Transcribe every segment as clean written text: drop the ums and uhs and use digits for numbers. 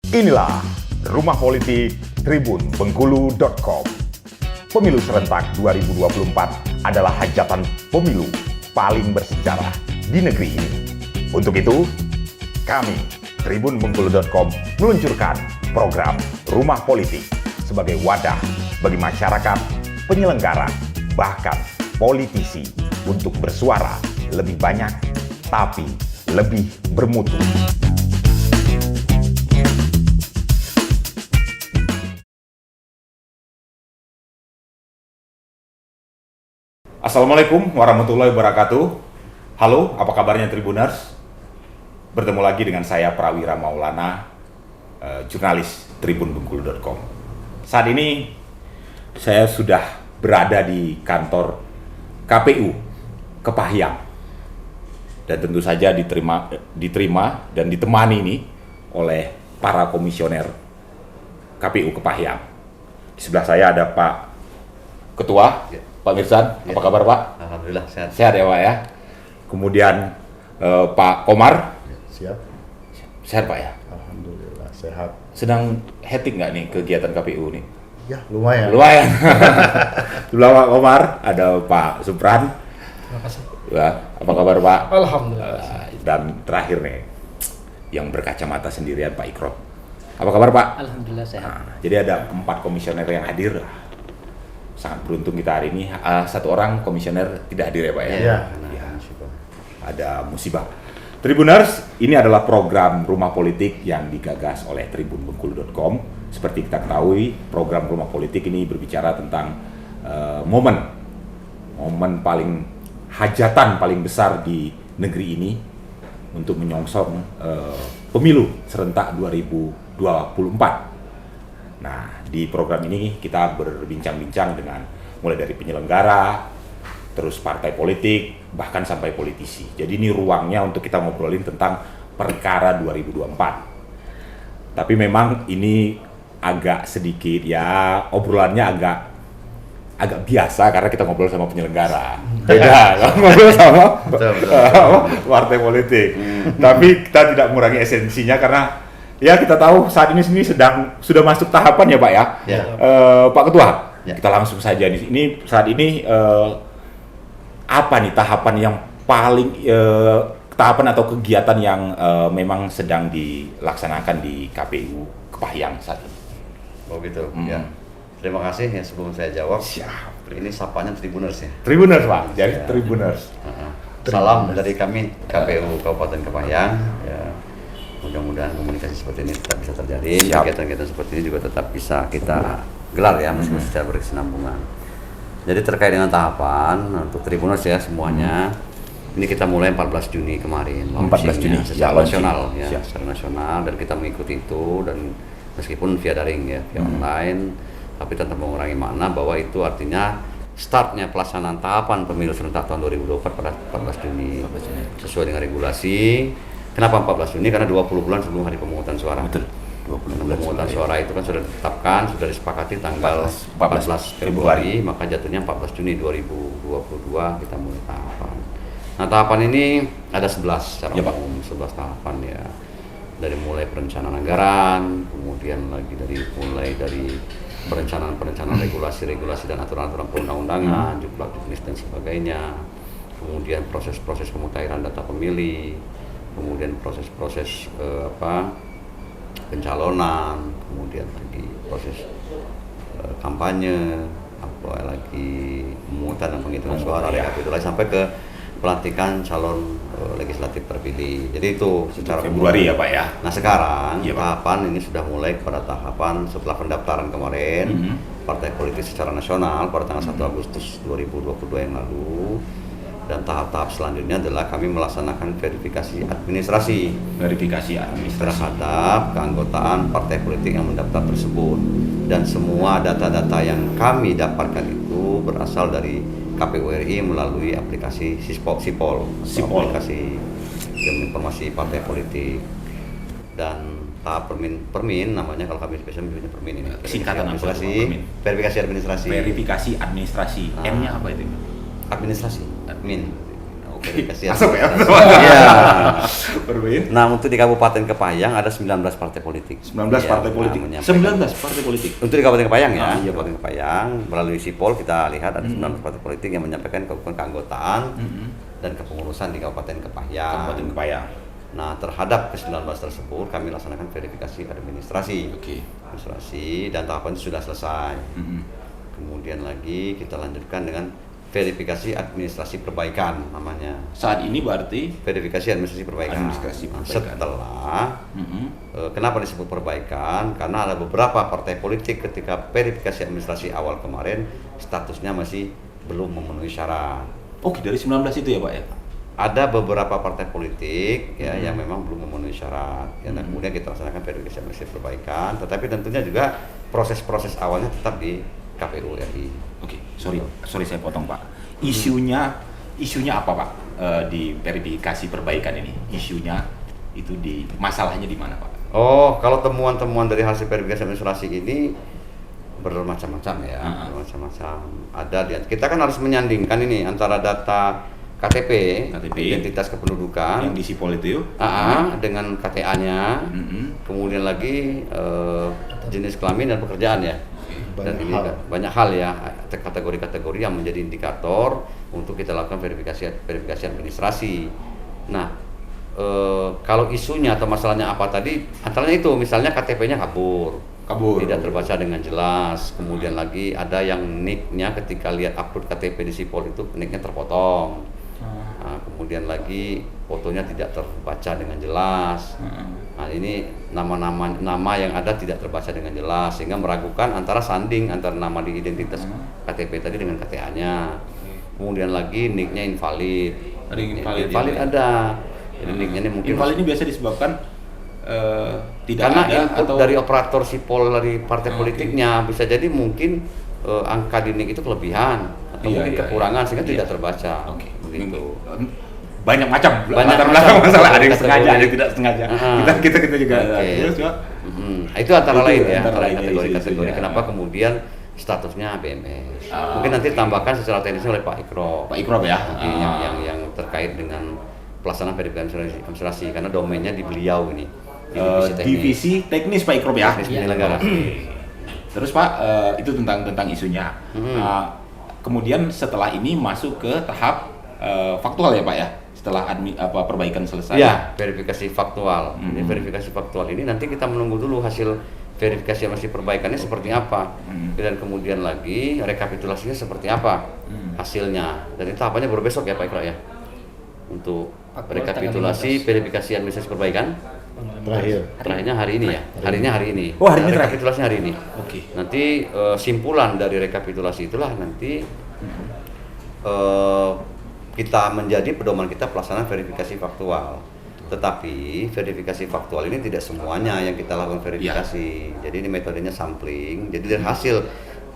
Inilah Rumah Politik tribunbengkulu.com. Pemilu serentak 2024 adalah hajatan pemilu paling bersejarah di negeri ini. Untuk itu, kami, tribunbengkulu.com, meluncurkan program Rumah Politik sebagai wadah bagi masyarakat, penyelenggara, bahkan politisi untuk bersuara lebih banyak, tapi lebih bermutu. Assalamualaikum warahmatullahi wabarakatuh. Halo, apa kabarnya Tribuners? Bertemu lagi dengan saya Prawira Maulana, jurnalis tribunbengkulu.com. Saat ini saya sudah berada di kantor KPU Kepahyang, dan tentu saja diterima dan ditemani ini oleh para komisioner KPU Kepahyang. Di sebelah saya ada Pak Ketua, Pak Mirsan. Apa kabar Pak? Alhamdulillah sehat. Sehat ya Pak ya. Kemudian Pak Komar. Siap. Sehat Pak ya? Alhamdulillah sehat. Sedang hektik nggak nih kegiatan KPU nih? Ya lumayan. Lumayan. Sebelah Pak Komar ada Pak Supran. Terima kasih. Ya, apa kabar Pak? Alhamdulillah. Dan terakhir nih, yang berkacamata sendirian Pak Ikro. Apa kabar Pak? Alhamdulillah sehat. Nah, jadi ada 4 komisioner yang hadir. Sangat beruntung kita hari ini. Satu orang komisioner tidak hadir ya Pak ya? Iya. Ya, ada musibah. Tribuners, ini adalah program Rumah Politik yang digagas oleh tribunbengkulu.com. Seperti kita ketahui, program Rumah Politik ini berbicara tentang momen paling hajatan paling besar di negeri ini untuk menyongsong pemilu serentak 2024. Nah, di program ini kita berbincang-bincang dengan mulai dari penyelenggara, terus partai politik, bahkan sampai politisi. Jadi ini ruangnya untuk kita ngobrolin tentang perkara 2024. Tapi memang ini agak sedikit ya, obrolannya agak biasa karena kita ngobrol sama penyelenggara. Beda kalau ngobrol sama partai politik. Tapi kita tidak mengurangi esensinya karena ya kita tahu saat ini sudah masuk tahapan ya Pak ya. Ya. Pak Ketua, Ya. kita langsung saja nih. Ini saat ini apa nih tahapan yang paling tahapan atau kegiatan yang memang sedang dilaksanakan di KPU Kepahyang saat ini? Oh gitu. Ya. Terima kasih ya sebelum saya jawab. Siap. Ini sapanya Tribuners ya. Tribuners Pak, jadi Ya. Tribuners. Salam dari kami KPU Kabupaten Kepahyang. Ya. Mudah-mudahan komunikasi seperti ini tetap bisa terjadi. Siap. Kegiatan-kegiatan seperti ini juga tetap bisa kita gelar ya, meskipun secara berkesinambungan. Jadi terkait dengan tahapan untuk Tribuners ya semuanya. Ini kita mulai 14 Juni kemarin. 14 Juni, secara ya, nasional launching. ya, Siap. secara nasional, dan kita mengikuti itu, dan meskipun via daring ya, via online, tapi tetap mengurangi makna bahwa itu artinya startnya pelaksanaan tahapan pemilu serentak tahun 2024 pada 14 Juni. Sesuai dengan regulasi. Kenapa 14 Juni? Karena 20 bulan sebelum hari pemungutan suara. Betul. 20 bulan Pemungutan suara itu kan sudah ditetapkan, sudah disepakati tanggal 14 Februari, maka jatuhnya 14 Juni 2022 kita mulai tahapan. Nah, tahapan ini ada 11 secara Ya, Pak. umum, 11 tahapan ya. Dari mulai perencanaan anggaran, kemudian lagi mulai dari perencanaan regulasi-regulasi dan aturan-aturan perundang-undangan, jumlah teknis dan sebagainya. Kemudian proses-proses pemutahiran data pemilih, kemudian proses-proses pencalonan, kemudian lagi proses kampanye, apa lagi pemungutan dan penghitungan suara, rekapitulasi sampai ke pelantikan calon legislatif terpilih. Jadi itu secara Februari umum. ya Pak ya. Nah sekarang Iya, Pak. tahapan ini sudah mulai pada tahapan setelah pendaftaran kemarin partai politik secara nasional pada tanggal 1 Agustus 2022 yang lalu, dan tahap-tahap selanjutnya adalah kami melaksanakan verifikasi administrasi terhadap keanggotaan partai politik yang mendaftar tersebut, dan semua data-data yang kami dapatkan itu berasal dari KPU RI melalui aplikasi Sipol, aplikasi informasi partai politik. Dan tahap permin namanya, kalau kami biasa menyebutnya permin ini. Singkatan apa itu, Pak, permin? Verifikasi administrasi. Verifikasi administrasi. Nah. M-nya apa itu? Administrasi. Admin. verifikasi Masuk ya? administrasi. Iya. Bermain. Nah, untuk di Kabupaten Kepayang ada 19 partai politik. 19 Iya, partai politik. menyampaikan. 19 partai politik. Untuk di Kabupaten Kepayang ya, Iya, Kabupaten Kepayang melalui Sipol kita lihat ada 19 partai politik yang menyampaikan keanggotaan dan kepengurusan di Kabupaten Kepayang. Kabupaten Kepayang. Nah, terhadap ke-19 tersebut kami laksanakan verifikasi administrasi. Oke. Administrasi dan tahapan itu sudah selesai. Kemudian lagi kita lanjutkan dengan verifikasi administrasi perbaikan namanya. Saat ini berarti Verifikasi administrasi perbaikan. Administrasi Nah, perbaikan. setelah kenapa disebut perbaikan? Karena ada beberapa partai politik ketika verifikasi administrasi awal kemarin statusnya masih belum memenuhi syarat. Oke, dari 19 itu ya, Pak ya. Ada beberapa partai politik ya yang memang belum memenuhi syarat. Ya, dan kemudian kita laksanakan verifikasi administrasi perbaikan, tetapi tentunya juga proses-proses awalnya tetap di KPU RI. Oke, sorry saya potong, Pak. Isunya apa, Pak? Di verifikasi perbaikan ini. Isunya itu masalahnya di mana, Pak? Oh, kalau temuan-temuan dari hasil verifikasi administrasi ini bermacam-macam ya, bermacam-macam. Kita kan harus menyandingkan ini antara data KTP, identitas kependudukan Yang di Sipol itu yuk. dengan KTA-nya, kemudian lagi jenis kelamin dan pekerjaan ya. Dan ini banyak hal ya, kategori-kategori yang menjadi indikator untuk kita lakukan verifikasi administrasi. Nah, kalau isunya atau masalahnya apa tadi, antaranya itu misalnya KTP-nya kabur, tidak terbaca dengan jelas. Kemudian lagi ada yang nick-nya ketika lihat upload KTP di Sipol itu nick-nya terpotong. Nah, kemudian lagi fotonya tidak terbaca dengan jelas. Nah, ini nama yang ada tidak terbaca dengan jelas sehingga meragukan antara sanding antara nama di identitas KTP tadi dengan KTA-nya. Kemudian lagi nick-nya invalid. Ada yang invalid. Invalid ya, ada. Jadi nick-nya ini mungkin invalid ini biasa disebabkan tidak karena ada input atau dari operator Sipol dari partai politiknya bisa jadi mungkin angka di nick itu kelebihan atau mungkin kekurangan sehingga tidak terbaca. Oke. Begitu. Banyak macam macam masalah, ada yang kategori. sengaja, ada yang tidak sengaja. Kita juga Oke. terus Pak. Itu antara lain ya, antara lain kategori-kategori. isunya. Kenapa kemudian statusnya BMS? Mungkin nanti tambahkan secara teknisnya oleh Pak Ikro. Pak Ikro ya. Nanti yang terkait dengan pelaksanaan verifikasi administrasi karena domainnya di beliau ini. Divisi teknis Pak Ikro ya. Teknis penyelenggara. Terus Pak, itu tentang isunya. Kemudian setelah ini masuk ke tahap faktual ya Pak ya. Setelah perbaikan selesai. Ya, verifikasi faktual. Jadi verifikasi faktual ini nanti kita menunggu dulu hasil verifikasi masih perbaikannya seperti apa. Dan kemudian lagi rekapitulasinya seperti apa hasilnya. Dan itu tahapannya baru besok ya Pak Ikra ya. Untuk rekapitulasi verifikasi administrasi perbaikan. Terakhirnya hari ini ya. Hari ini. Oh, hari ini terakhir. Rekapitulasinya hari ini. Oke. Nanti simpulan dari rekapitulasi itulah nanti kita menjadi pedoman kita pelaksanaan verifikasi faktual. Tetapi verifikasi faktual ini tidak semuanya yang kita lakukan verifikasi. Jadi ini metodenya sampling. Jadi dari hasil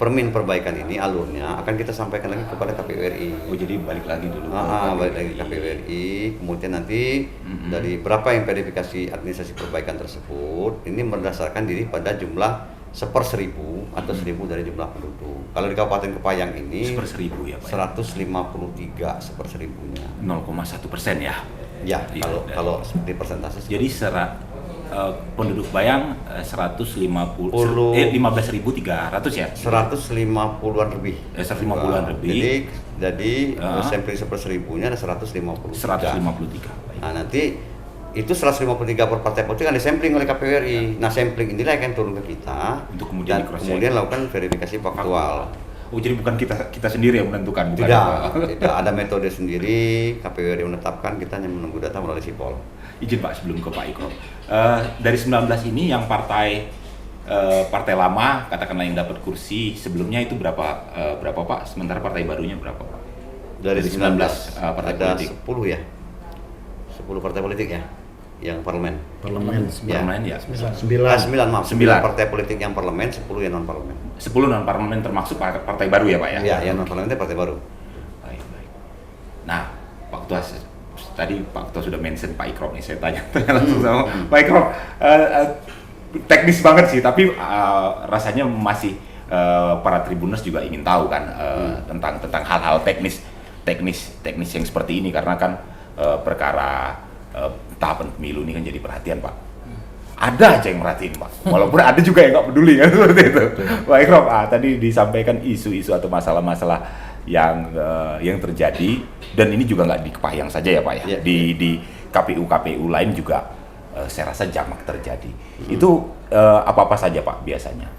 perbaikan ini alurnya akan kita sampaikan lagi kepada KPU RI. Oh, jadi balik lagi dulu. Balik lagi ke KPU RI. Kemudian nanti dari berapa yang verifikasi administrasi perbaikan tersebut ini berdasarkan diri pada jumlah 1/1000 atau 1000 dari jumlah penduduk. Kalau di Kabupaten Kepayang ini 1/1000 ya Pak. 153 1/1000-nya. 0,1% ya. Ya, Iya, kalau di persentase. Jadi penduduk Bayang 15.300 ya. 150-an lebih. 150-an lebih. Jadi sampling 1/1000-nya ada 153. 153. Nah, nanti itu 153 per partai politik kan disampling oleh KPU RI. Nah, sampling inilah yang akan turun ke kita Untuk kemudian dan di-cross-check. kemudian lakukan verifikasi faktual. Oh, jadi bukan kita sendiri yang menentukan, bukan? Tidak ada metode sendiri. KPU RI menetapkan, kita hanya menunggu data melalui Sipol. Izin Pak sebelum ke Pak Ikro. Dari 19 ini yang partai lama katakanlah yang dapat kursi sebelumnya itu berapa Pak? Sementara partai barunya berapa Pak? Dari 19 partai ada politik. 10 ya. 10 partai politik ya yang parlemen. Parlemen. Parlemen ya. 9 maaf. 9 9. partai politik yang parlemen, 10 yang non parlemen. 10 non parlemen termasuk partai baru ya Pak ya? Iya, yang non parlemen itu partai baru. Baik. Nah, tadi Pak Ketua sudah mention Pak Ikro nih, saya tanya langsung sama Pak Ikro. Teknis banget sih, tapi rasanya masih para Tribuners juga ingin tahu kan tentang hal-hal teknis teknis yang seperti ini, karena kan perkara tahapan pemilu ini kan jadi perhatian, Pak. Ada aja yang merhatiin, Pak. Walaupun ada juga yang nggak peduli kan seperti itu. Pak Ikrom, tadi disampaikan isu-isu atau masalah-masalah yang terjadi, dan ini juga nggak di Kepahyang saja ya, Pak ya. Di KPU lain juga saya rasa jamak terjadi. Itu apa-apa saja, Pak, biasanya?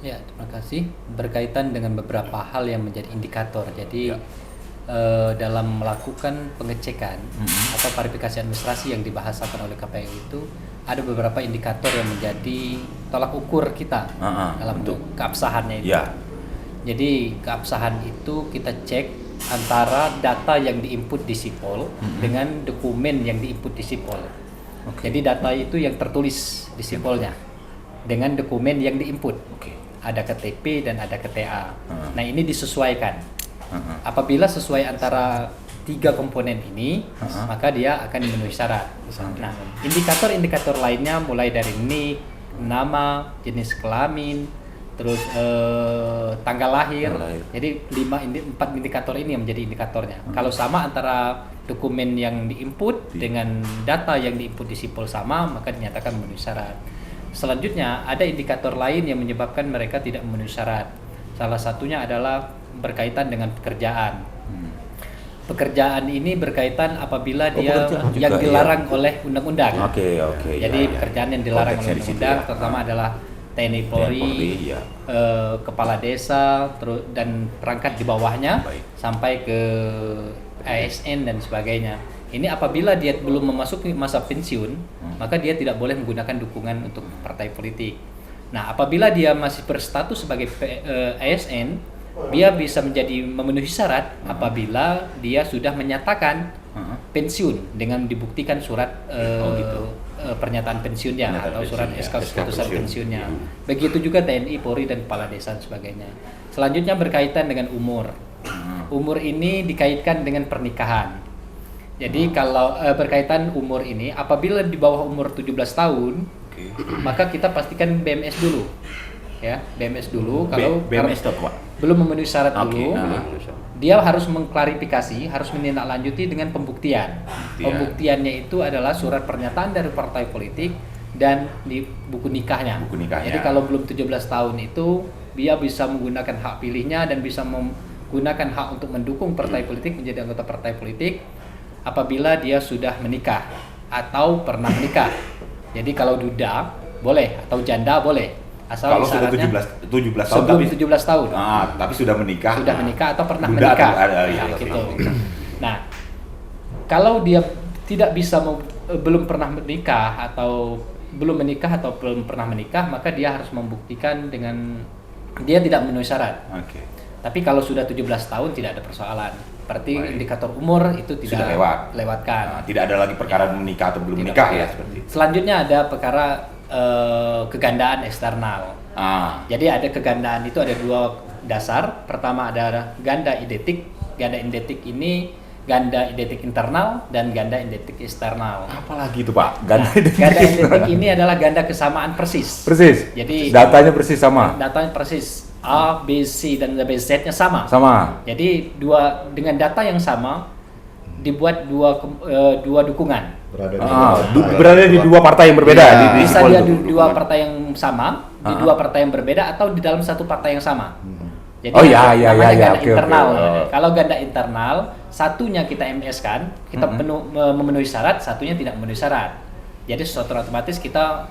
Ya, terima kasih. Berkaitan dengan beberapa hal yang menjadi indikator. Jadi dalam melakukan pengecekan atau verifikasi administrasi yang dibahasakan oleh KPU itu ada beberapa indikator yang menjadi tolak ukur kita dalam bentuk keabsahannya itu. Ya. Jadi keabsahan itu kita cek antara data yang diinput di Sipol dengan dokumen yang diinput di Sipol. Jadi data itu yang tertulis di Sipolnya dengan dokumen yang diinput. Ada KTP dan ada KTA. Nah, ini disesuaikan. Apabila sesuai antara 3 komponen ini, maka dia akan memenuhi syarat. Nah, indikator-indikator lainnya mulai dari nik, nama, jenis kelamin, terus tanggal lahir. Jadi 4 indikator ini yang menjadi indikatornya. Kalau sama antara dokumen yang diinput dengan data yang diinput di Sipol sama, maka dinyatakan memenuhi syarat. Selanjutnya ada indikator lain yang menyebabkan mereka tidak memenuhi syarat. Salah satunya adalah berkaitan dengan pekerjaan. Pekerjaan ini berkaitan apabila dia yang dilarang oleh undang-undang. Jadi pekerjaan yang dilarang oleh undang-undang terutama adalah TNI Polri, kepala desa, terus dan perangkat di bawahnya sampai ke ASN dan sebagainya. Ini apabila dia belum memasuki masa pensiun, maka dia tidak boleh menggunakan dukungan untuk partai politik. Nah, apabila dia masih berstatus sebagai ASN, dia bisa menjadi memenuhi syarat apabila dia sudah menyatakan pensiun dengan dibuktikan surat pernyataan pensiunnya atau surat SK keputusan pensiunnya. Begitu juga TNI, Polri dan kepala desa dan sebagainya. Selanjutnya berkaitan dengan umur. Umur ini dikaitkan dengan pernikahan. Jadi kalau berkaitan umur ini, apabila di bawah umur 17 tahun, maka kita pastikan BMS dulu. Ya, BMS dulu. Kalau BMS itu apa? Belum memenuhi syarat dulu, dia harus mengklarifikasi, harus menindaklanjuti dengan pembuktian. Pembuktiannya itu adalah surat pernyataan dari partai politik dan di buku nikahnya. Jadi kalau belum 17 tahun itu, dia bisa menggunakan hak pilihnya dan bisa menggunakan hak untuk mendukung partai politik, menjadi anggota partai politik apabila dia sudah menikah atau pernah menikah. Jadi kalau duda boleh atau janda boleh. Asal kalau sudah 17 tahun sebelum 17 tahun. Tapi sudah menikah. Sudah menikah atau pernah menikah. Gitu. Nah, kalau dia tidak bisa belum pernah menikah atau belum pernah menikah, maka dia harus membuktikan dengan dia tidak memenuhi syarat. Tapi kalau sudah 17 tahun tidak ada persoalan. Berarti indikator umur itu tidak lewatkan. Tidak ada lagi perkara menikah atau belum menikah ya seperti itu. Selanjutnya ada perkara kegandaan eksternal. Jadi ada kegandaan itu ada 2 dasar. Pertama ada ganda identik. Ganda identik ini ganda identik internal dan ganda identik eksternal. Apalagi itu, Pak? Ganda identik ini adalah ganda kesamaan persis. Jadi datanya persis sama. Datanya persis. A, B, C dan B, Z-nya sama. Jadi dengan data yang sama dibuat dua dukungan. Berada di 2 partai yang berbeda. Bisa dia di 2 partai yang sama, di 2 partai yang berbeda atau di dalam 1 partai yang sama. Jadi namanya ganda internal. Kalau ganda internal, satunya kita MS kan, kita memenuhi syarat, satunya tidak memenuhi syarat. Jadi secara otomatis kita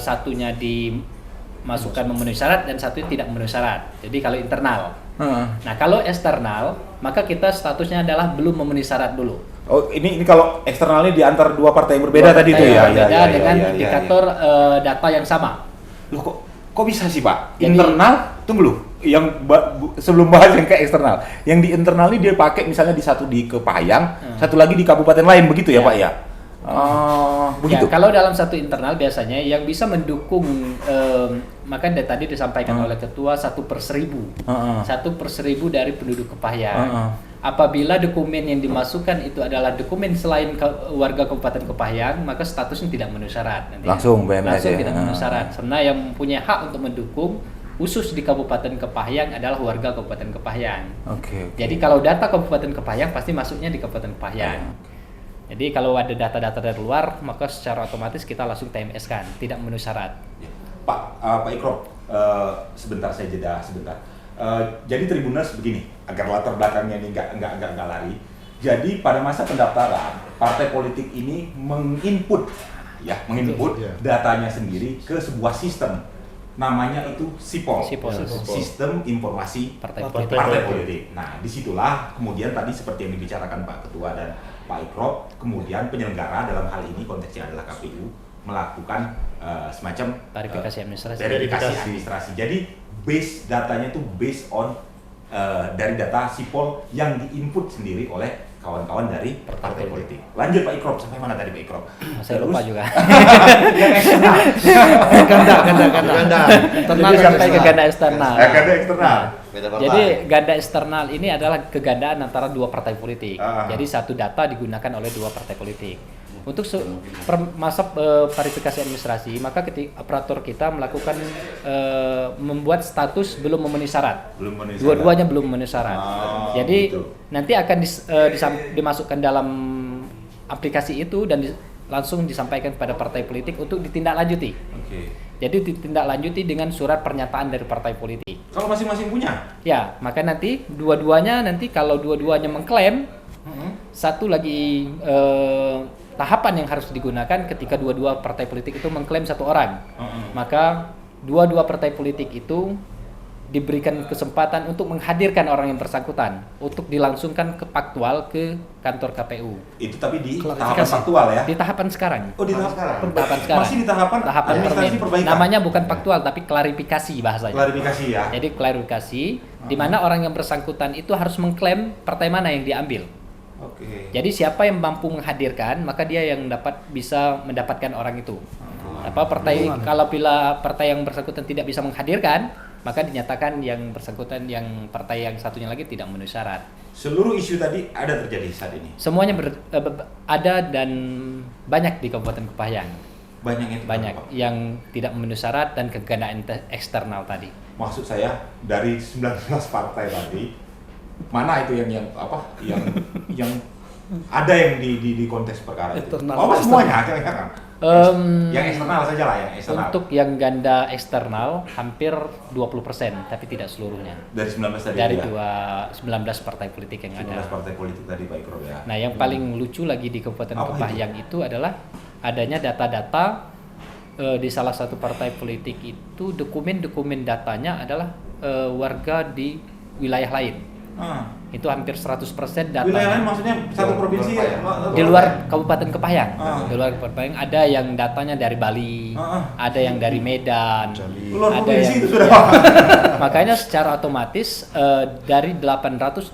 satunya dimasukkan memenuhi syarat dan satunya tidak memenuhi syarat. Jadi kalau internal. Nah, kalau eksternal, maka kita statusnya adalah belum memenuhi syarat dulu. Ini kalau eksternalnya di antara 2 partai yang berbeda tadi itu ya. Dengan indikator data yang sama. Loh kok bisa sih, Pak? Internal, tunggu lu. Yang sebelum bahas yang ke eksternal, yang di internal ini dia pakai misalnya satu di Kepahyang, satu lagi di kabupaten lain, begitu ya, Pak ya? Begitu. Kalau dalam satu internal biasanya yang bisa mendukung, maka tadi disampaikan oleh ketua 1/1000, 1/1000 dari penduduk Kepahyang. Apabila dokumen yang dimasukkan itu adalah dokumen selain warga Kabupaten Kepahyang, maka statusnya tidak memenuhi syarat. Langsung BMS tidak memenuhi syarat. Karena yang mempunyai hak untuk mendukung khusus di Kabupaten Kepahyang adalah warga Kabupaten Kepahyang. Oke. Jadi kalau data Kabupaten Kepahyang pasti masuknya di Kabupaten Kepahyang. Jadi kalau ada data-data dari luar, maka secara otomatis kita langsung TMS kan, tidak memenuhi syarat. Pak Ikrom, sebentar saya jeda sebentar. Jadi Tribuners begini, agar latar belakangnya ini nggak lari. Jadi pada masa pendaftaran, partai politik ini menginput Iya. datanya sendiri ke sebuah sistem. Namanya itu SIPOL. Sistem Informasi Partai Politik. Nah, disitulah kemudian tadi seperti yang dibicarakan Pak Ketua dan Pak Ikrom, kemudian penyelenggara dalam hal ini konteksnya adalah KPU melakukan semacam Verifikasi administrasi. administrasi. Jadi base datanya itu based on dari data SIPOL yang diinput sendiri oleh kawan-kawan dari partai politik. Lanjut Pak Ikrom, sampai mana tadi Pak Ikrom? Saya lupa juga. Yang eksternal. Ganda. Internal sampai ke ganda eksternal. Ganda eksternal. Beda partai. Jadi ganda eksternal ini adalah kegandaan antara dua partai politik. Jadi satu data digunakan oleh dua partai politik. Untuk masa verifikasi administrasi, maka operator kita melakukan membuat status belum memenuhi syarat. Dua-duanya belum memenuhi syarat. Jadi gitu. nanti akan dimasukkan dalam aplikasi itu dan langsung disampaikan kepada partai politik untuk ditindaklanjuti. Oke. Jadi ditindaklanjuti dengan surat pernyataan dari partai politik. Kalau masing-masing punya? Ya, maka nanti dua-duanya kalau dua-duanya mengklaim, satu lagi tahapan yang harus digunakan ketika dua-dua partai politik itu mengklaim satu orang. Maka dua-dua partai politik itu diberikan kesempatan untuk menghadirkan orang yang bersangkutan untuk dilangsungkan ke faktual ke kantor KPU. Itu tapi di tahapan faktual ya? Di tahapan sekarang. Oh, di tahapan Sekarang. Masih di tahapan administrasi perbaikan? Namanya bukan faktual tapi klarifikasi bahasanya. Klarifikasi ya? Jadi klarifikasi di mana orang yang bersangkutan itu harus mengklaim partai mana yang diambil. Oke. Jadi siapa yang mampu menghadirkan maka dia yang bisa mendapatkan orang itu. Kalau bila partai yang bersangkutan tidak bisa menghadirkan, maka dinyatakan yang bersangkutan yang partai yang satunya lagi tidak memenuhi syarat. Seluruh isu tadi ada terjadi saat ini? Semuanya ada dan banyak di Kabupaten Kepahyang. Banyak yang tidak memenuhi syarat dan kegandaan eksternal tadi. Maksud saya dari 19 partai tadi, mana itu yang ada yang di konteks perkara itu? Semuanya kan? Yang eksternal saja lah, yang eksternal. Untuk yang ganda eksternal hampir 20%, tapi tidak seluruhnya. Dari 19 tadi? Dari ya? 19 partai politik yang 19 ada. partai politik tadi Pak Ikrom ya. Nah, yang paling lucu lagi di Kabupaten Kepahyang itu adalah adanya data-data di salah satu partai politik itu dokumen-dokumen datanya adalah warga di wilayah lain. Itu hampir 100% data. Wilayah lain maksudnya satu provinsi ya? Di luar Kabupaten Kepahyang. Di luar Kabupaten Kepahyang ada yang datanya dari Bali, ada yang dari Medan, luar ada provinsi yang itu sudah. Makanya secara otomatis dari 888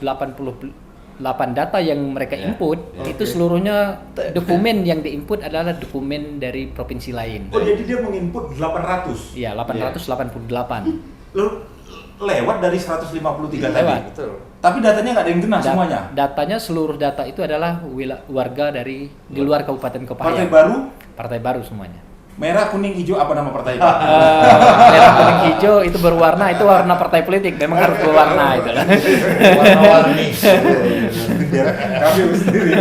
data yang mereka input itu seluruhnya dokumen yang diinput adalah dokumen dari provinsi lain. Oh, jadi dia menginput 800? Iya, 888. Lewat dari 153 tadi? Betul. Tapi datanya nggak ada yang kena semuanya? Datanya seluruh data itu adalah warga di luar Kabupaten Kepahyang. Partai baru Semuanya. Merah, kuning, hijau, apa nama partai itu? Merah, kuning, hijau itu berwarna, itu warna partai politik. Memang harus berwarna itu. Warna-warni. KPU sendiri.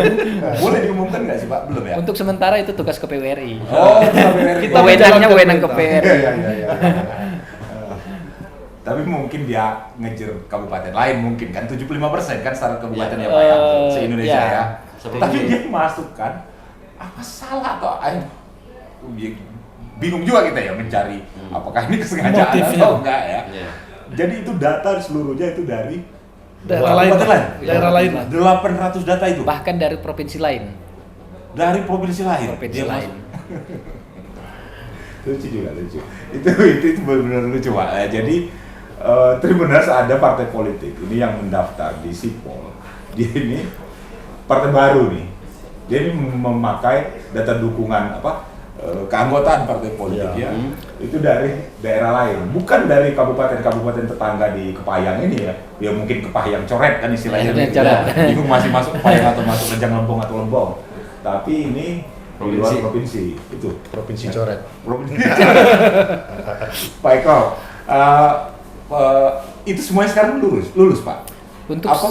Boleh diumumkan nggak sih Pak? Belum ya? Untuk sementara itu tugas KPU RI. Oh, KPU RI. Kita wewenang KPU RI. Iya. Tapi mungkin dia ngejar kabupaten lain mungkin kan 75% kan syarat kabupaten ya Pak ya se-Indonesia ya. Tapi dia masukkan apa salah atau bingung juga kita ya mencari apakah ini kesengajaan atau enggak ya. Jadi itu data seluruhnya itu dari daerah lain. 800 data itu. Bahkan dari provinsi lain. Dari provinsi lain. Lucu juga. Itu benar-benar lucu Pak. Jadi Tribuners ada partai politik ini yang mendaftar di SIPOL. Dia ini partai baru nih. Dia ini memakai data dukungan keanggotaan partai politik ya. Itu dari daerah lain, bukan dari kabupaten-kabupaten tetangga di Kepahyang ini ya. Ya mungkin Kepahyang coret kan istilahnya. Bingung masih masuk Kepahyang atau masuk Rejang Lembong atau Lembong. Tapi ini di luar provinsi itu. Provinsi coret. Provinsi. Pak Eko, itu semuanya sekarang lulus Pak. Untuk Apa?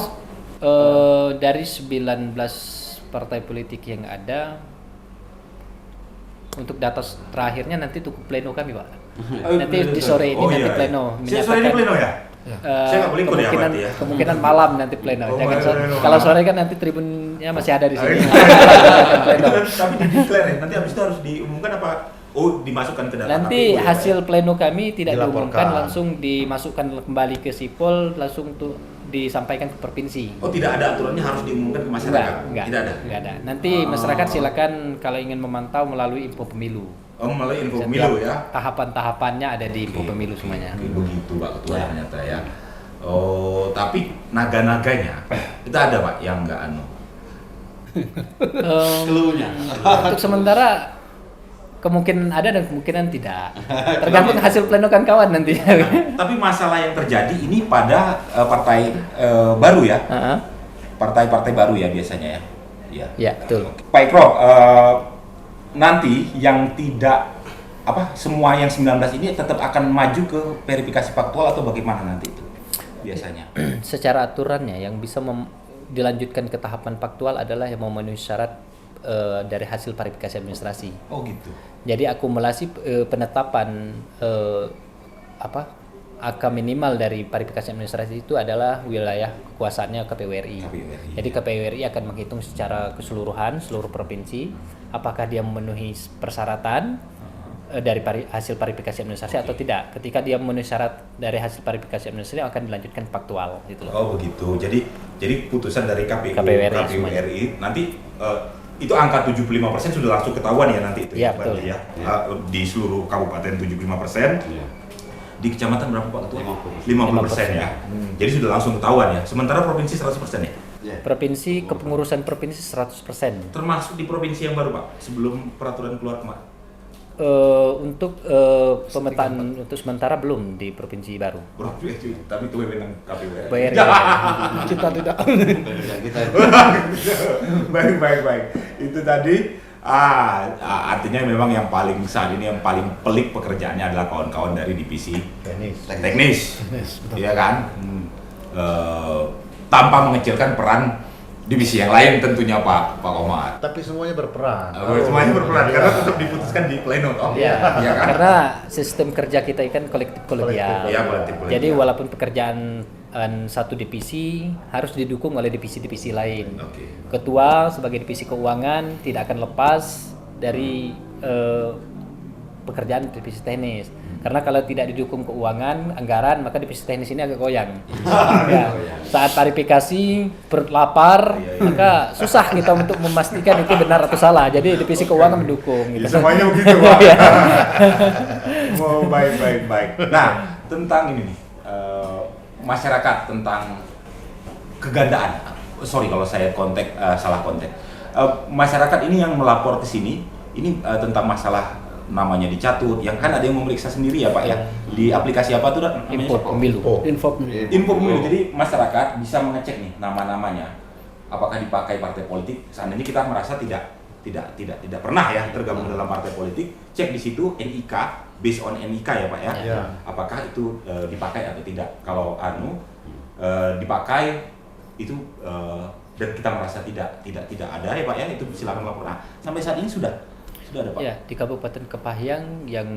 dari 19 partai politik yang ada, untuk data terakhirnya nanti tunggu pleno kami Pak. Nanti di sore ini nanti pleno Sore ini pleno ya? Saya nggak boleh ikut ya kemungkinan, berarti ya? kemungkinan malam nanti pleno. Oh, Jangan pleno. kalau sore kan nanti tribunnya masih ada di sini. Pleno. Tapi di-declare ya, nanti habis itu harus diumumkan apa? Oh, dimasukkan ke data Nanti KPU ya, hasil pleno kami tidak Dilaporkan. diumumkan, langsung dimasukkan kembali ke Sipol, langsung tuh disampaikan ke provinsi. Pak? Oh, tidak ada aturannya harus diumumkan ke masyarakat? Tidak ada? Enggak ada. Nanti masyarakat silakan kalau ingin memantau melalui info pemilu. Oh, melalui info Setiap pemilu ya? Tahapan-tahapannya ada di info Oke. semuanya. semuanya. Oke, begitu Pak Ketua ternyata ya. Oh, tapi naga-naganya itu ada Pak yang nggak anu. Untuk sementara kemungkinan ada dan kemungkinan tidak. Tergantung hasil pleno kawan nanti. Tapi masalah yang terjadi ini pada partai baru ya? Heeh. Partai-partai baru ya biasanya ya? Iya. Ya, betul. Pak Ikro, nanti yang tidak semua yang 19 ini tetap akan maju ke verifikasi faktual atau bagaimana nanti itu biasanya? Secara aturannya yang bisa dilanjutkan ke tahapan faktual adalah yang memenuhi syarat dari hasil verifikasi administrasi. Oh gitu. Jadi akumulasi penetapan angka minimal dari verifikasi administrasi itu adalah wilayah kekuasaannya KPU RI. Jadi KPU RI akan menghitung secara keseluruhan seluruh provinsi apakah dia memenuhi persyaratan dari hasil verifikasi administrasi atau tidak. Ketika dia memenuhi syarat dari hasil verifikasi administrasi akan dilanjutkan faktual gitu loh. Oh begitu. Jadi putusan dari KPU RI nanti itu angka 75% sudah langsung ketahuan ya nanti itu. Iya, betul. Ya. Di seluruh kabupaten 75%. Di kecamatan berapa Pak Ketua? 50% ya. Jadi sudah langsung ketahuan ya. Sementara provinsi 100% ya. Provinsi kepengurusan provinsi 100%. Termasuk di provinsi yang baru Pak, sebelum peraturan keluar kemarin. Untuk pemetaan untuk sementara belum di provinsi baru. Provinsi, tapi itu wewenang KPU. Bayar. Kita tidak. Baik. Itu tadi artinya memang yang paling saat ini yang paling pelik pekerjaannya adalah kawan-kawan dari divisi teknis. Iya kan? Tanpa mengecilkan peran divisi yang lain tentunya Pak Komar. Tapi semuanya berperan. Semuanya berperan karena tetap diputuskan di pleno toh. Iya, Iya kan? karena sistem kerja kita kan kolektif kolegial. Iya, kolektif kolegial. Jadi walaupun pekerjaan satu divisi harus didukung oleh divisi-divisi lain. Oke. Ketua sebagai divisi keuangan tidak akan lepas dari pekerjaan divisi teknis. Karena kalau tidak didukung keuangan, anggaran, maka divisi teknis ini agak goyang. Ya. Saat verifikasi perut lapar, maka susah kita untuk memastikan itu benar atau salah. Jadi divisi keuangan mendukung. Ya, Gitu. semuanya begitu Pak. Oh, baik. Nah, tentang ini nih, masyarakat tentang kegandaan. Sorry kalau saya salah konteks. Masyarakat ini yang melapor ke sini, ini tentang masalah namanya dicatut, yang kan ada yang memeriksa sendiri ya Pak ya, di aplikasi apa tuh namanya? Info pemilu. Info. Info pemilu. Jadi masyarakat bisa mengecek nih nama-namanya, apakah dipakai partai politik. Seandainya kita merasa tidak pernah ya tergabung dalam partai politik, cek di situ NIK, based on NIK ya Pak ya, Ya. apakah itu dipakai atau tidak. Kalau dipakai itu dan kita merasa tidak ada ya Pak ya, itu silakan lapor. Nah, sampai saat ini sudah ada Pak. Ya, di Kabupaten Kepahyang yang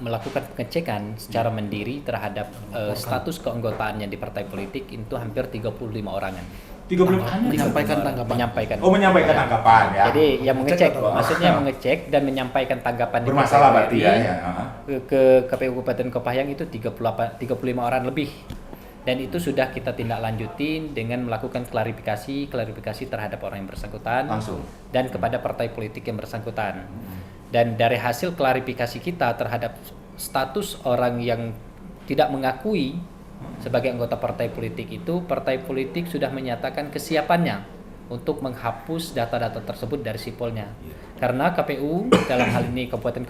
melakukan pengecekan secara mandiri terhadap status keanggotaannya di partai politik itu hampir 35 orangan. 35 Menyampaikan tanggapan. menyampaikan tanggapan ya. Jadi yang mengecek, atau- maksudnya mengecek dan menyampaikan tanggapan di bermasalah KPU berarti RI ya. ke KPU Kabupaten Kepahyang itu 35 orang lebih. Dan itu sudah kita tindak lanjutin dengan melakukan klarifikasi terhadap orang yang bersangkutan Langsung. dan kepada partai politik yang bersangkutan. Dan dari hasil klarifikasi kita terhadap status orang yang tidak mengakui sebagai anggota partai politik itu, partai politik sudah menyatakan kesiapannya untuk menghapus data-data tersebut dari sipolnya. Karena KPU dalam hal ini KPU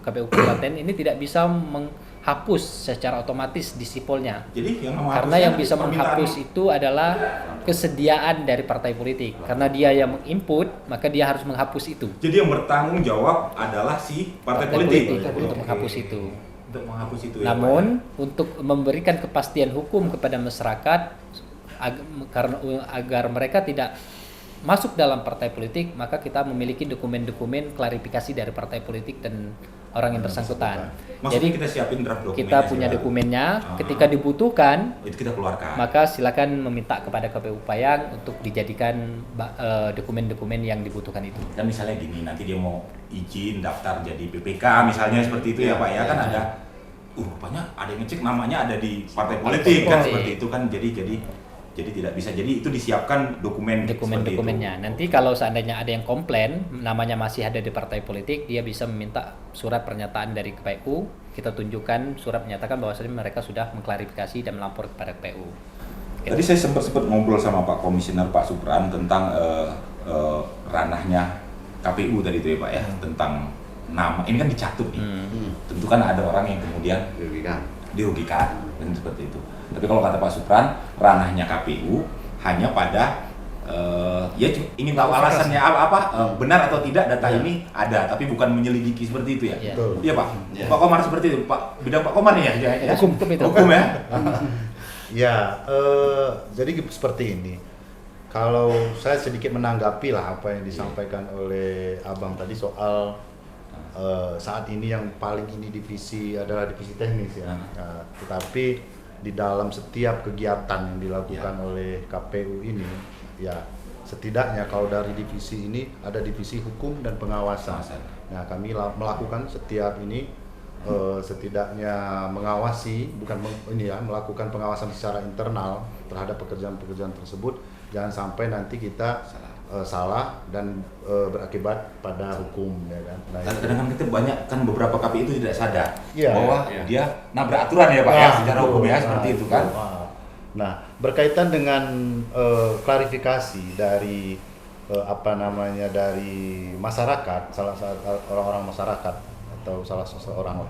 Kabupaten ini tidak bisa menghapus secara otomatis di sipolnya. Jadi Karena yang bisa menghapus itu adalah kesediaan dari partai politik. Karena dia yang menginput, maka dia harus menghapus itu. Jadi yang bertanggung jawab adalah si partai politik. Untuk menghapus itu. Untuk menghapus itu ya. Namun untuk memberikan kepastian hukum kepada masyarakat karena agar mereka tidak masuk dalam partai politik, maka kita memiliki dokumen-dokumen klarifikasi dari partai politik dan orang yang bersangkutan. Maksudnya Jadi kita siapin draft dokumennya. kita punya dokumennya, ketika dibutuhkan itu kita keluarkan. maka silakan meminta kepada KPU Payang untuk dijadikan dokumen-dokumen yang dibutuhkan itu. Dan misalnya gini, nanti dia mau izin daftar jadi PPK misalnya seperti itu ya Pak ya, kan ada rupanya ada yang ngecek namanya ada di partai politik kan seperti itu kan, jadi tidak bisa. Jadi itu disiapkan Dokumen-dokumennya. Nanti kalau seandainya ada yang komplain namanya masih ada di partai politik, dia bisa meminta surat pernyataan dari KPU. Kita tunjukkan surat menyatakan bahwasanya mereka sudah mengklarifikasi dan melapor kepada KPU. Tadi saya sempat ngobrol sama Pak Komisioner Pak Supran tentang ranahnya KPU tadi itu ya Pak ya, tentang nama. Ini kan dicatut nih. Tentu kan ada orang yang kemudian dirugikan dan seperti itu. Tapi kalau kata Pak Supran, ranahnya KPU hanya pada ya ingin tahu alasannya apa, benar atau tidak data ini ada, tapi bukan menyelidiki seperti itu ya. Iya Pak. Pak Komar seperti itu, Pak. Bidang Pak Komar ya. Hukum itu. Hukum ya. Ya, jadi seperti ini. Kalau saya sedikit menanggapi lah apa yang disampaikan oleh Abang tadi soal saat ini yang paling ini divisi adalah divisi teknis ya. Tetapi di dalam setiap kegiatan yang dilakukan oleh KPU ini, ya setidaknya kalau dari divisi ini ada divisi hukum dan pengawasan. Nah, kami melakukan setiap ini setidaknya mengawasi, melakukan pengawasan secara internal terhadap pekerjaan-pekerjaan tersebut. Jangan sampai nanti kita salah dan berakibat pada hukum, ya kan. Nah, kadang-kadang kita banyak kan beberapa KPU itu tidak sadar Iya, bahwa dia nabrak aturan ya Pak ya secara hukum ya seperti itu kan. Nah, berkaitan dengan klarifikasi dari dari masyarakat, salah satu orang-orang masyarakat atau salah seorang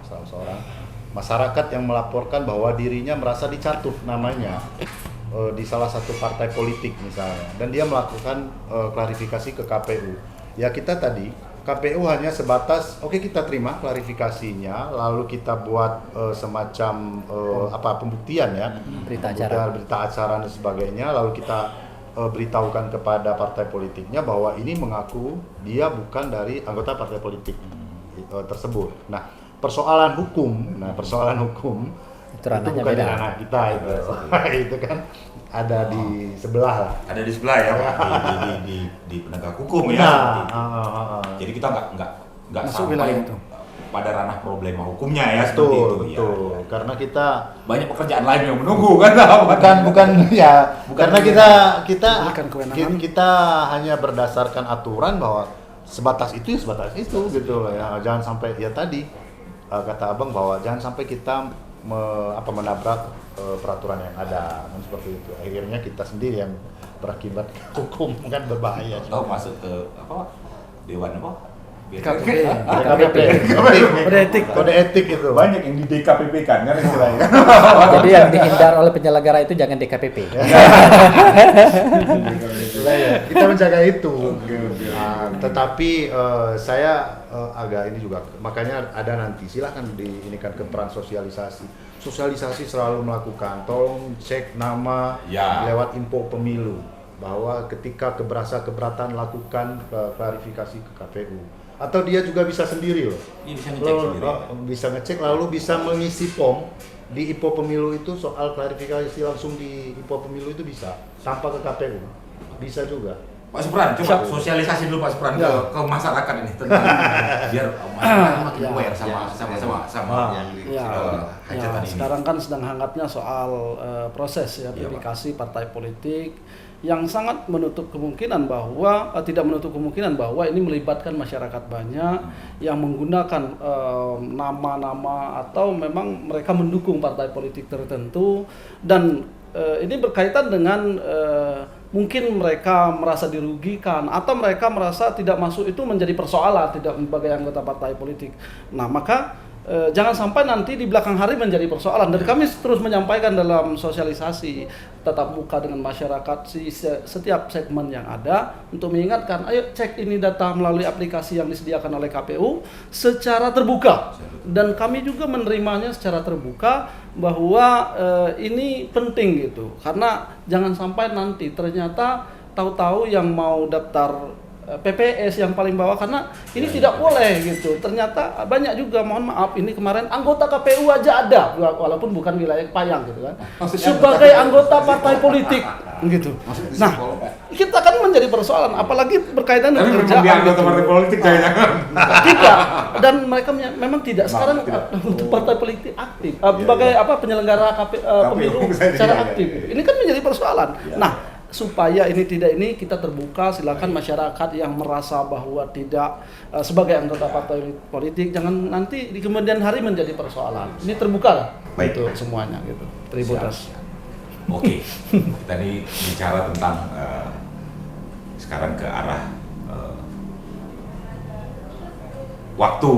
masyarakat yang melaporkan bahwa dirinya merasa dicatut namanya di salah satu partai politik misalnya, dan dia melakukan klarifikasi ke KPU. Ya kita tadi KPU hanya sebatas oke, kita terima klarifikasinya, lalu kita buat semacam pembuktian ya, berita acara dan sebagainya, lalu kita beritahukan kepada partai politiknya bahwa ini mengaku dia bukan dari anggota partai politik tersebut. Nah, persoalan hukum itu bukan di ranah kita itu. Itu kan ada di sebelah lah. Ada di sebelah ya Pak, di penegak hukum ya. Jadi kita nggak sampai pada ranah problema hukumnya ya seperti itu. Betul. Ya. Karena kita banyak pekerjaan lain yang menunggu kan. Karena kita hanya berdasarkan aturan bahwa sebatas itu gitu loh ya. Jangan sampai ya tadi kata Abang bahwa jangan sampai kita menabrak peraturan yang ada, kan seperti itu. Akhirnya kita sendiri yang berakibat hukum, kan berbahaya. Masuk ke dewan Kode etik itu. Banyak yang di DKPP kan istilahnya. Jadi yang dihindar oleh penyelenggara itu jangan DKPP. Kita menjaga itu. Tetapi saya agak ini juga, makanya ada nanti silahkan diinikan ke peran sosialisasi. Sosialisasi selalu melakukan, tolong cek nama lewat info pemilu, bahwa ketika keberatan lakukan klarifikasi ke KPU. Atau dia juga bisa sendiri loh. Bisa ngecek lalu bisa mengisi form di IPO pemilu itu, soal klarifikasi langsung di IPO pemilu itu bisa tanpa ke KPU. Bisa juga. Pak Supran, coba sosialisasi dulu Pak Supran ke masyarakat ini tentang biar masyarakat makin aware sama hajatan ini. Sekarang kan sedang hangatnya soal proses verifikasi partai politik yang sangat menutup kemungkinan bahwa tidak menutup kemungkinan bahwa ini melibatkan masyarakat banyak yang menggunakan nama-nama atau memang mereka mendukung partai politik tertentu, dan ini berkaitan dengan mungkin mereka merasa dirugikan atau mereka merasa tidak masuk itu menjadi persoalan tidak sebagai anggota partai politik. Nah, maka jangan sampai nanti di belakang hari menjadi persoalan. Dan kami terus menyampaikan dalam sosialisasi tatap muka dengan masyarakat setiap segmen yang ada untuk mengingatkan, ayo cek ini data melalui aplikasi yang disediakan oleh KPU secara terbuka. Dan kami juga menerimanya secara terbuka bahwa ini penting gitu. Karena jangan sampai nanti ternyata tahu-tahu yang mau daftar PPS yang paling bawah, karena ini tidak boleh gitu. Ternyata banyak juga, mohon maaf, ini kemarin anggota KPU aja ada, walaupun bukan wilayah Payang gitu kan, sebagai anggota partai politik gitu. Nah, kita kan menjadi persoalan, apalagi berkaitan dengan kerjaan. Anggota partai politik jangan-jangan. Tidak, dan mereka memang tidak sekarang untuk partai politik aktif sebagai penyelenggara pemilu secara aktif. Ini kan menjadi persoalan. Nah, supaya ini kita terbuka, silakan masyarakat yang merasa bahwa tidak sebagai anggota partai politik jangan nanti di kemudian hari menjadi persoalan. Ini terbuka lah untuk semuanya gitu. Tribuners. Oke, kita ini bicara tentang sekarang ke arah waktu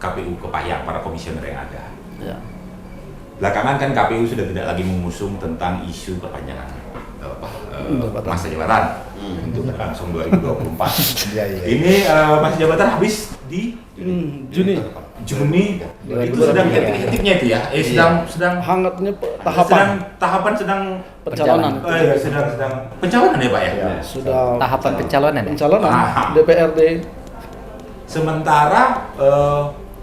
KPU ke Payang, para komisioner yang ada. Ya. Belakangan kan KPU sudah tidak lagi mengusung tentang isu perpanjangan masa jabatan untuk langsung 2024. Ini masa jabatan habis di Juni. Itu sedang hektik-hektiknya itu ya. Sedang Hangatnya tahapan sedang pencalonan. Sedang pencalonan ya Pak ya. Sudah Tahapan pencalonan. DPRD. Sementara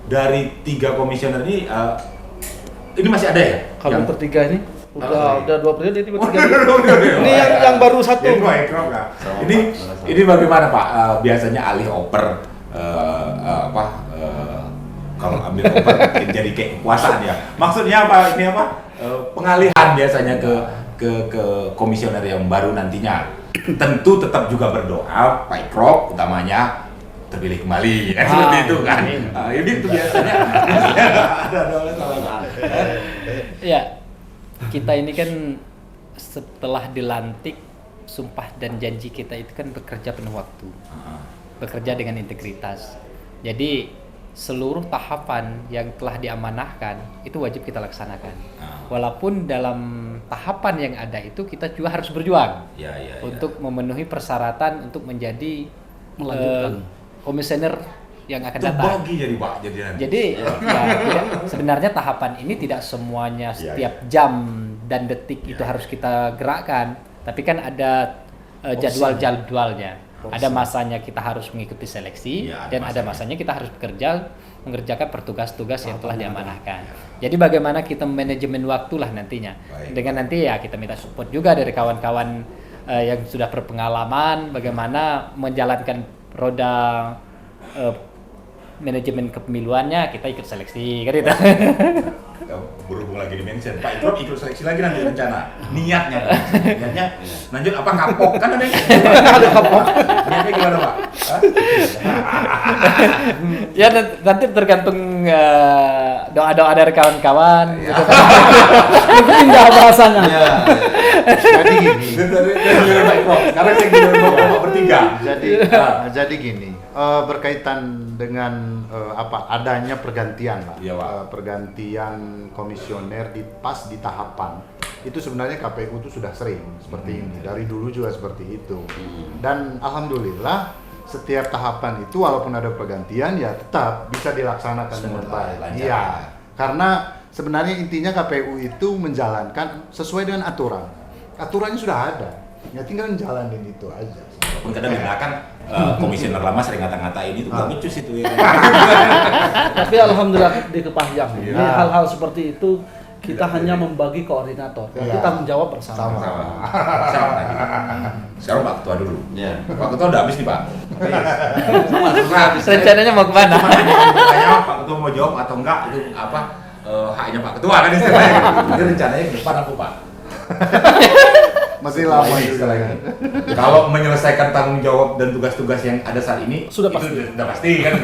dari 3 komisioner ini masih ada ya? Kalau bertiga ini udah 2 periode, ini bertiga. Ini yang baru satu. Ini bagaimana Pak? Biasanya alih oper kalau ambil oper jadi kayak kekuasaan ya. Maksudnya apa? Ini apa? Pengalihan biasanya ke komisioner yang baru nantinya. Tentu tetap juga berdoa Pak Ikrok utamanya terpilih kembali ya, seperti itu kan. Ini itu biasanya ada salah. Ya, kita ini kan setelah dilantik, sumpah dan janji kita itu kan bekerja penuh waktu, bekerja dengan integritas. Jadi seluruh tahapan yang telah diamanahkan itu wajib kita laksanakan. Walaupun dalam tahapan yang ada itu kita juga harus berjuang untuk memenuhi persyaratan untuk menjadi komisioner yang akan datang. Jadi sebenarnya tahapan ini tidak semuanya setiap jam dan detik itu harus kita gerakkan, tapi kan ada jadwalnya. Ada masanya kita harus mengikuti seleksi dan ada masanya kita harus mengerjakan tugas yang telah diamanahkan. Jadi bagaimana kita manajemen waktu lah nantinya. Dengan nanti ya kita minta support juga dari kawan-kawan yang sudah berpengalaman bagaimana menjalankan roda manajemen kepemiluannya, kita ikut seleksi kan itu. Berhubung lagi di mention, Pak Ikrok ikut seleksi lagi nanti rencana. Niatnya lanjut apa kapok kan ada kapok. Niatnya gimana Pak? Ya nanti tergantung doa-doa dari kawan-kawan. Pindah bahasanya. Jadi gini. Karena saya gini Bapak bertiga. Jadi gini, berkaitan dengan adanya pergantian lah. Pergantian komisioner pas di tahapan. Itu sebenarnya KPU itu sudah sering seperti ini. Dari dulu juga seperti itu. Dan alhamdulillah setiap tahapan itu walaupun ada pergantian ya tetap bisa dilaksanakan dengan baik. Iya. Karena sebenarnya intinya KPU itu menjalankan sesuai dengan aturan. Aturannya sudah ada. Ya tinggal menjalanin itu aja. Walaupun kadang di belakang komisioner lama sering ngata-ngatain itu nggak becus itu ya. Tapi alhamdulillah di Kepahang ini hal-hal seperti itu kita hanya membagi koordinator. Kita menjawab bersama. Sekarang Pak Ketua dulu. Pak Ketua udah habis nih Pak. Rencananya mau kemana? Pak Ketua mau jawab atau enggak itu haknya Pak Ketua kan istilahnya. Jadi rencananya ke depan apa Pak? Masih lama juga lagi. Kalau menyelesaikan tanggung jawab dan tugas-tugas yang ada saat ini sudah pasti kan.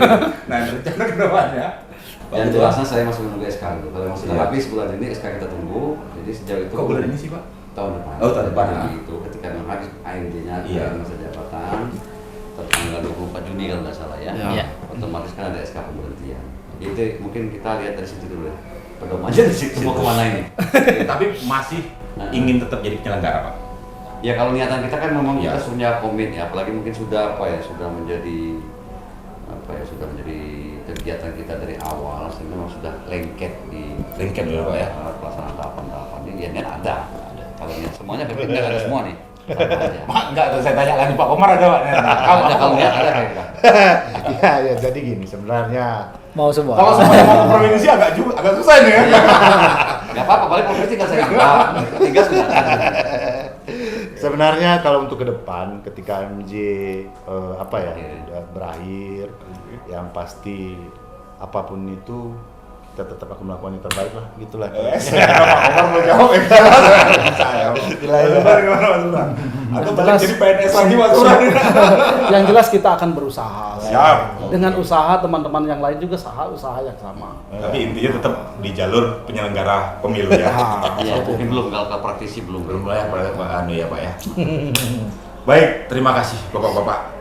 Nah, rencana ke depannya. Yang jelasnya saya masih menunggu SK itu. Kalau yang sudah habis bulan ini SK kita tunggu. Jadi sejauh itu. Kok bulan ini sih Pak? Tahun depan. Oh tahun depan. Itu ketika habis AMD-nya masa jabatan tertanggal 24 Juni kalau nggak salah ya. Iya. Otomatis kan ada SK pemberhentian. Itu mungkin kita lihat dari situ dulu ya. Pedomannya di situ mau kemana ini? Tapi masih ingin tetap jadi penyelenggara, Pak. Ya kalau niatan kita kan memang Ya. kita punya komit ya, apalagi mungkin sudah sudah menjadi sudah menjadi kegiatan kita dari awal, sehingga memang sudah lengket di Ya, Pak ya. pelaksanaan tahapan-tahapan ini. Ya niat ada. Kalau niat semuanya berarti niat ada semua nih. Sama aja. Mak, enggak, saya tanya lagi Pak Komar ada Pak? Ada kalau niat ada kayak kita. Ya jadi gini sebenarnya. Mau semua. Kalau semuanya mau ke provinsi agak susah nih ya. Gak apa-apa, paling provinsi tinggal saya tiga sudah. Sebenarnya kalau untuk ke depan ketika MJ udah berakhir, yang pasti apapun itu kita tetap akan melakukan yang terbaik lah, gitulah. Pak Komar belum jawab ya. Saya. Gimana Mas Suran? Atau balik jadi PNS lagi Mas Suran? Yang jelas kita akan berusaha. Siap. Dengan usaha teman-teman yang lain juga usaha yang sama. Tapi intinya tetap di jalur penyelenggara pemilu ya. Iya, mungkin belum kalau ke praktisi belum. Belum lah ya Pak ya Pak ya. Baik, terima kasih Bapak-bapak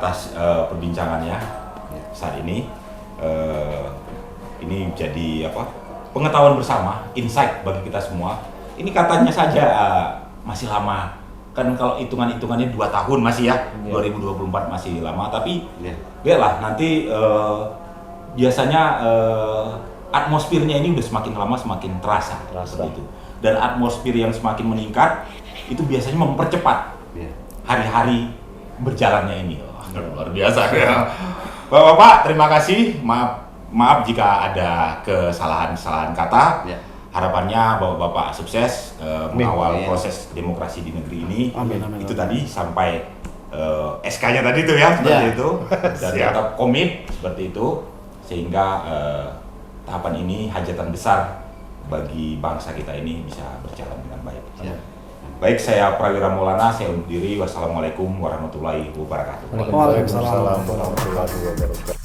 atas perbincangannya saat ini. Ini jadi pengetahuan bersama, insight bagi kita semua. Ini katanya saja masih lama. Kan kalau hitungannya 2 tahun masih ya, 2024 masih lama. Tapi lihatlah nanti biasanya atmosfernya ini udah semakin lama semakin terasa. Seperti itu. Dan atmosfer yang semakin meningkat itu biasanya mempercepat hari-hari berjalannya ini. Luar biasa ya. Bapak-bapak, terima kasih. Maaf jika ada kesalahan kata. Harapannya Bapak-bapak sukses mengawal proses demokrasi di negeri ini. Amin. Itu tadi sampai SK-nya tadi itu ya, seperti itu. Dan tetap komit seperti itu sehingga tahapan ini hajatan besar bagi bangsa kita ini bisa berjalan dengan baik. Baik, saya Prawira Maulana, saya undur diri. Wassalamualaikum warahmatullahi wabarakatuh. Waalaikumsalam. Warahmatullahi wabarakatuh.